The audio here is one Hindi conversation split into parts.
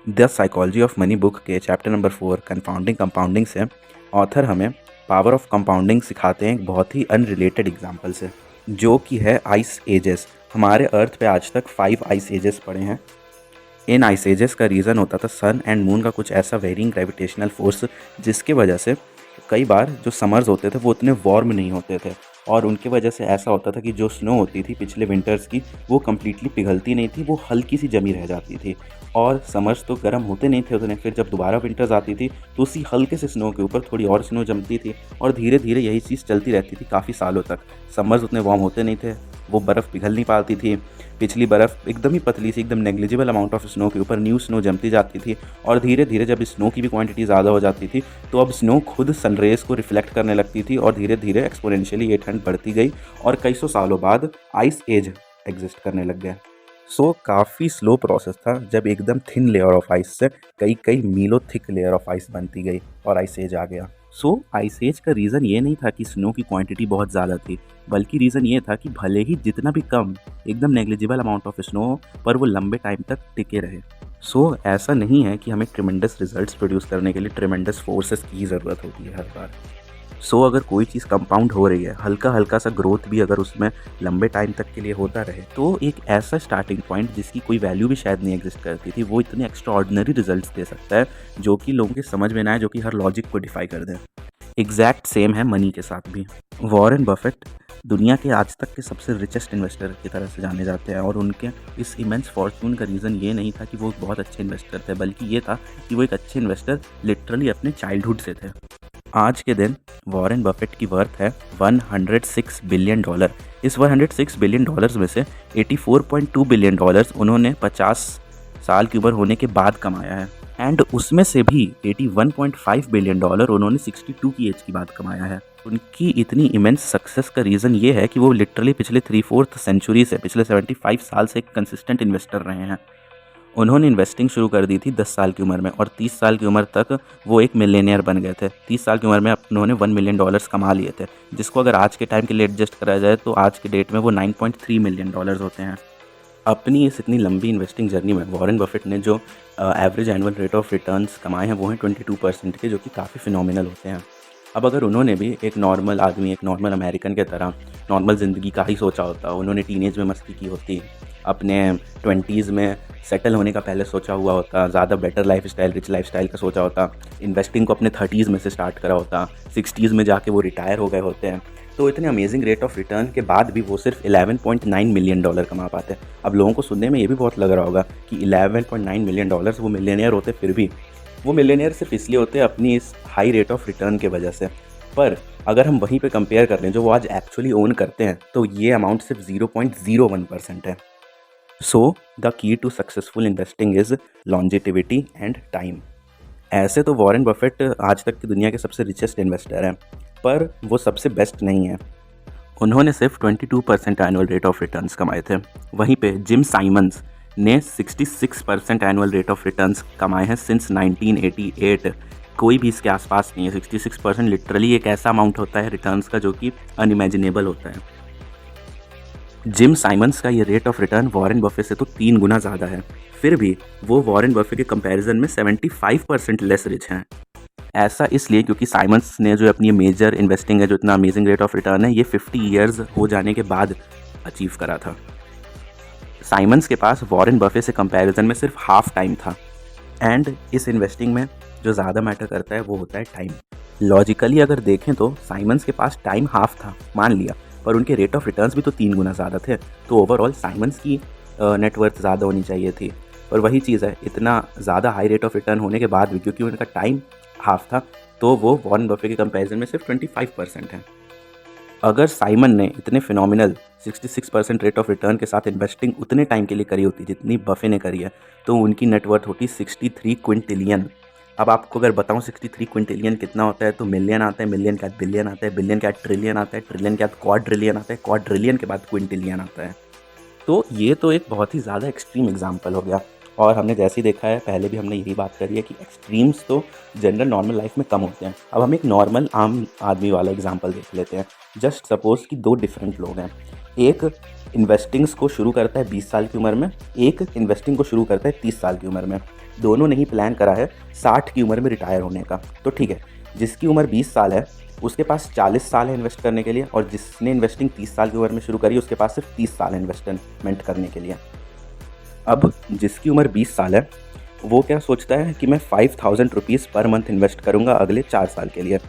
The psychology of money book के चैप्टर नंबर 4 कंफाउंडिंग कंपाउंडिंग से ऑथर हमें पावर ऑफ कंपाउंडिंग सिखाते हैं एक बहुत ही अनरिलेटेड एग्जाम्पल से, जो कि है आइस एजेस। हमारे अर्थ पे आज तक 5 आइस एजेस पड़े हैं। इन आइस एजेस का रीज़न होता था सन एंड मून का कुछ ऐसा वेरिंग ग्रेविटेशनल फोर्स, जिसकी वजह से कई बार जो समर्स होते थे वो उतने वार्म नहीं होते थे, और उनकी वजह से ऐसा होता था कि जो स्नो होती थी पिछले विंटर्स की, वो कम्प्लीटली पिघलती नहीं थी, वो हल्की सी जमी रह जाती थी। और समर्स तो गर्म होते नहीं थे उतने, फिर जब दोबारा विंटर्स आती थी तो उसी हल्के से स्नो के ऊपर थोड़ी और स्नो जमती थी, और धीरे धीरे यही चीज़ चलती रहती थी काफ़ी सालों तक। समर्स उतने वार्म होते नहीं थे, वो बर्फ़ पिघल नहीं पाती थी, पिछली बर्फ़ एकदम ही पतली सी, एकदम नेग्लिजिबल अमाउंट ऑफ स्नो के ऊपर न्यू स्नो जमती जाती थी, और धीरे धीरे जब स्नो की भी क्वांटिटी ज़्यादा हो जाती थी तो अब स्नो खुद सनरेज़ को रिफ्लेक्ट करने लगती थी, और धीरे धीरे एक्सपोनेंशियली ये ठंड बढ़ती गई, और कई सौ सालों बाद आइस एज एग्जिस्ट करने लग गया। सो काफ़ी स्लो प्रोसेस था, जब एकदम थिन लेयर ऑफ आइस से कई कई मीलों थिक लेयर ऑफ आइस बनती गई और आइस एज आ गया। सो आइस एज का रीज़न ये नहीं था कि स्नो की क्वांटिटी बहुत ज़्यादा थी, बल्कि रीज़न ये था कि भले ही जितना भी कम, एकदम नेग्लिजिबल अमाउंट ऑफ स्नो हो, पर वो लंबे टाइम तक टिके रहे। सो ऐसा नहीं है कि हमें ट्रिमेंडस रिजल्ट्स प्रोड्यूस करने के लिए ट्रिमेंडस फोर्सेस की ज़रूरत होती है हर बार। सो अगर कोई चीज़ कंपाउंड हो रही है, हल्का हल्का सा ग्रोथ भी अगर उसमें लंबे टाइम तक के लिए होता रहे, तो एक ऐसा स्टार्टिंग पॉइंट जिसकी कोई वैल्यू भी शायद नहीं एग्जिस्ट करती थी, वो इतने एक्स्ट्रा ऑर्डिनरी रिजल्ट्स दे सकता है जो कि लोगों की समझ में ना आए, जो कि हर लॉजिक को डिफाई कर दे। एग्जैक्ट सेम है मनी के साथ भी। वॉरेन बफेट दुनिया के आज तक के सबसे रिचेस्ट इन्वेस्टर की तरह से जाने जाते हैं, और उनके इस इमेंस फॉर्चून का रीज़न ये नहीं था कि वो एक बहुत अच्छे इन्वेस्टर थे, बल्कि ये था कि वो एक अच्छे इन्वेस्टर लिटरली अपने चाइल्डहुड से थे। आज के दिन वॉरेन बफेट की वर्थ है $106 बिलियन। इस $106 बिलियन में से $84.2 बिलियन उन्होंने 50 साल की उम्र होने के बाद कमाया है, एंड उसमें से भी $81.5 बिलियन उन्होंने 62 की एज की बाद कमाया है। उनकी इतनी इमेंस सक्सेस का रीज़न ये है कि वो लिटरली पिछले 3/4 सेंचुरी से, पिछले 75 साल से एक कंसिस्टेंट इन्वेस्टर रहे हैं। उन्होंने इन्वेस्टिंग शुरू कर दी थी 10 साल की उम्र में, और 30 साल की उम्र तक वो एक मिलियनेयर बन गए थे। 30 साल की उम्र में उन्होंने $1 मिलियन कमा लिए थे, जिसको अगर आज के टाइम के लिए एडजस्ट करा जाए तो आज के डेट में वो $9.3 मिलियन होते हैं। अपनी इस इतनी लंबी इन्वेस्टिंग जर्नी में वॉरेन बफेट ने जो average annual rate of returns कमाए हैं वो हैं 22% के, जो कि काफ़ी फिनोमिनल होते हैं। अब अगर उन्होंने भी एक नॉर्मल आदमी, एक नॉर्मल अमेरिकन के तरह नॉर्मल ज़िंदगी का ही सोचा होता, उन्होंने टीनेज में मस्ती की होती, अपने 20s में सेटल होने का पहले सोचा हुआ होता, ज़्यादा better life style, rich life style का सोचा होता, इन्वेस्टिंग को अपने 30s में से स्टार्ट करा होता, 60s में जाके वो रिटायर हो गए होते हैं, तो इतने अमेजिंग रेट ऑफ रिटर्न के बाद भी वो सिर्फ $11.9 मिलियन कमा पाते हैं। अब लोगों को सुनने में ये भी बहुत लग रहा होगा कि $11.9 मिलियन वो मिलियनियर होते, फिर भी वो मिलियनियर सिर्फ इसलिए होते हैं अपनी इस हाई रेट ऑफ रिटर्न के वजह से। पर अगर हम वहीं पे कंपेयर कर लें जो वो आज एक्चुअली ओन करते हैं, तो ये अमाउंट सिर्फ 0.01% है। So the key to successful investing is longevity and time. ऐसे तो वॉरेन बफेट आज तक की दुनिया के सबसे रिचेस्ट इन्वेस्टर हैं, पर वो सबसे बेस्ट नहीं है। उन्होंने सिर्फ 22% एनुअल रेट ऑफ रिटर्न्स कमाए थे। वहीं पे जिम साइमंस ने 66% एनुअल रेट ऑफ रिटर्न्स कमाए हैं सिंस 1988। कोई भी इसके आसपास नहीं है। 66% लिटरली एक ऐसा अमाउंट होता है रिटर्न्स का जो कि अनइमेजिनेबल होता है। जिम साइमंस का ये rate of return Warren Buffett से तो 3 गुना ज़्यादा है, फिर भी वो वॉरेन बफे के कंपैरिजन में 75% लेस रिच हैं। ऐसा इसलिए क्योंकि साइमंस ने जो अपनी मेजर इन्वेस्टिंग है, जो इतना अमेजिंग रेट ऑफ रिटर्न है, ये 50 ईयर्स हो जाने के बाद अचीव करा था। साइमंस के पास वॉरेन बफे से कंपैरिजन में सिर्फ हाफ टाइम था, एंड इस इन्वेस्टिंग में जो ज़्यादा मैटर करता है वो होता है टाइम। लॉजिकली अगर देखें तो साइमंस के पास टाइम हाफ था, मान लिया, पर उनके रेट ऑफ रिटर्न्स भी तो 3 गुना ज़्यादा थे, तो ओवरऑल साइमंस की नेटवर्थ ज़्यादा होनी चाहिए थी। पर वही चीज़ है, इतना ज़्यादा हाई रेट ऑफ रिटर्न होने के बाद भी क्योंकि उनका टाइम हाफ था, तो वो वॉरेन बफे के कंपैरिजन में सिर्फ 25% है। अगर साइमन ने इतने फिनोमिनल 66% रेट ऑफ रिटर्न के साथ इन्वेस्टिंग उतने टाइम के लिए करी होती जितनी बफे ने करी है, तो उनकी नेटवर्थ होती 63 क्विंटिलियन। अब आपको अगर बताऊं 63 क्विंटिलियन कितना होता है, तो मिलियन आता है, मिलियन के बाद बिलियन आता है, बिलियन के बाद ट्रिलियन आता है, ट्रिलियन के बाद क्वाड्रिलियन आता है, क्वाड्रिलियन के बाद क्विंटिलियन आता है। तो ये तो एक बहुत ही ज़्यादा एक्सट्रीम एग्जाम्पल हो गया, और हमने जैसे ही देखा है, पहले भी हमने यही बात करी है कि एक्सट्रीम्स तो जनरल नॉर्मल लाइफ में कम होते हैं। अब हम एक नॉर्मल आम आदमी वाला एग्जाम्पल देख लेते हैं। जस्ट सपोज कि 2 डिफरेंट लोग हैं, एक इन्वेस्टिंग्स को शुरू करता है 20 साल की उम्र में, एक इन्वेस्टिंग को शुरू करता है 30 साल की उम्र में। दोनों ने ही प्लान करा है 60 की उम्र में रिटायर होने का। तो ठीक है, जिसकी उम्र 20 साल है उसके पास 40 साल है इन्वेस्ट करने के लिए, और जिसने इन्वेस्टिंग 30 साल की उम्र में शुरू करी उसके पास सिर्फ 30 साल है इन्वेस्टमेंट करने के लिए। अब जिसकी उम्र 20 साल है वो क्या सोचता है कि मैं 5000 रुपीज़ पर मंथ इन्वेस्ट करूँगा अगले 4 साल के लिए,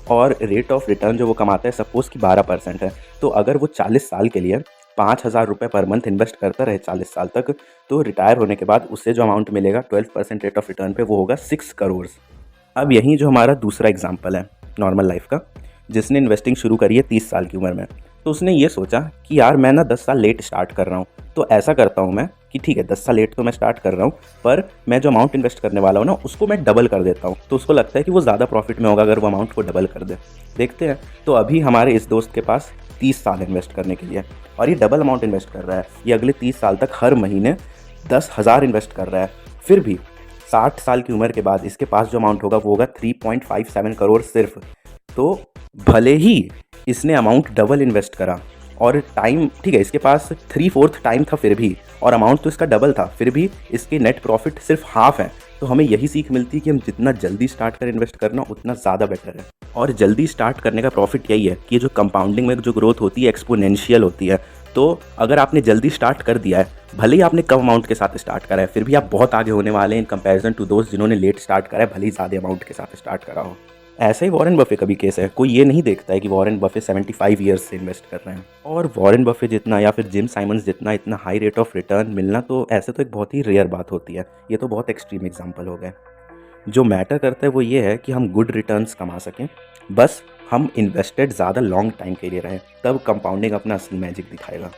और रेट ऑफ रिटर्न जो वो कमाता है सपोज़ कि 12% है। तो अगर वो 40 साल के लिए 5000 रुपये पर मंथ इन्वेस्ट करता रहे 40 साल तक, तो रिटायर होने के बाद उससे जो अमाउंट मिलेगा 12% रेट ऑफ रिटर्न पे वो होगा 6 करोड़। अब यहीं जो हमारा दूसरा एग्जाम्पल है नॉर्मल लाइफ का, जिसने इन्वेस्टिंग शुरू करी है 30 साल की उम्र में, तो उसने ये सोचा कि यार मैं ना 10 साल लेट स्टार्ट कर रहा हूँ, तो ऐसा करता हूँ मैं कि ठीक है 10 साल लेट तो मैं स्टार्ट कर रहा हूँ, पर मैं जो अमाउंट इन्वेस्ट करने वाला हूँ ना उसको मैं डबल कर देता हूँ। तो उसको लगता है कि वो ज़्यादा प्रॉफिट में होगा अगर वो अमाउंट को डबल कर दे। देखते हैं। तो अभी हमारे इस दोस्त के पास 30 साल इन्वेस्ट करने के लिए, और ये डबल अमाउंट इन्वेस्ट कर रहा है। ये अगले 30 साल तक हर महीने 10,000 इन्वेस्ट कर रहा है। फिर भी 60 साल की उम्र के बाद इसके पास जो अमाउंट होगा वो होगा 3.57 करोड़ सिर्फ। तो भले ही इसने अमाउंट डबल इन्वेस्ट करा और टाइम ठीक है इसके पास 3/4 टाइम था फिर भी, और अमाउंट तो इसका डबल था, फिर भी इसकी नेट प्रॉफिट सिर्फ हाफ है। तो हमें यही सीख मिलती है कि हम जितना जल्दी स्टार्ट करें इन्वेस्ट करना उतना ज़्यादा बेटर है। और जल्दी स्टार्ट करने का प्रॉफिट यही है कि जो कंपाउंडिंग में जो ग्रोथ होती है एक्सपोनेंशियल होती है। तो अगर आपने जल्दी स्टार्ट कर दिया है, भले ही आपने कम अमाउंट के साथ स्टार्ट करा है, फिर भी आप बहुत आगे होने वाले हैं इन कंपैरिजन टू दोस्त जिन्होंने लेट स्टार्ट करा है, भले ही ज़्यादा अमाउंट के साथ स्टार्ट करा हो। ऐसा ही वॉरेन बफे का भी केस है। कोई ये नहीं देखता है कि वॉरेन बफे 75 ईयर्स से इन्वेस्ट कर रहे हैं, और वॉरेन बफे जितना या फिर जिम साइमंस जितना इतना हाई रेट ऑफ रिटर्न मिलना तो ऐसे तो एक बहुत ही रेयर बात होती है। ये तो बहुत एक्सट्रीम एग्जांपल हो गए। जो मैटर करता है वो ये है कि हम गुड रिटर्न्स कमा सकें, बस हम इन्वेस्टेड ज़्यादा लॉन्ग टाइम के लिए रहें, तब कंपाउंडिंग अपना असली मैजिक दिखाएगा।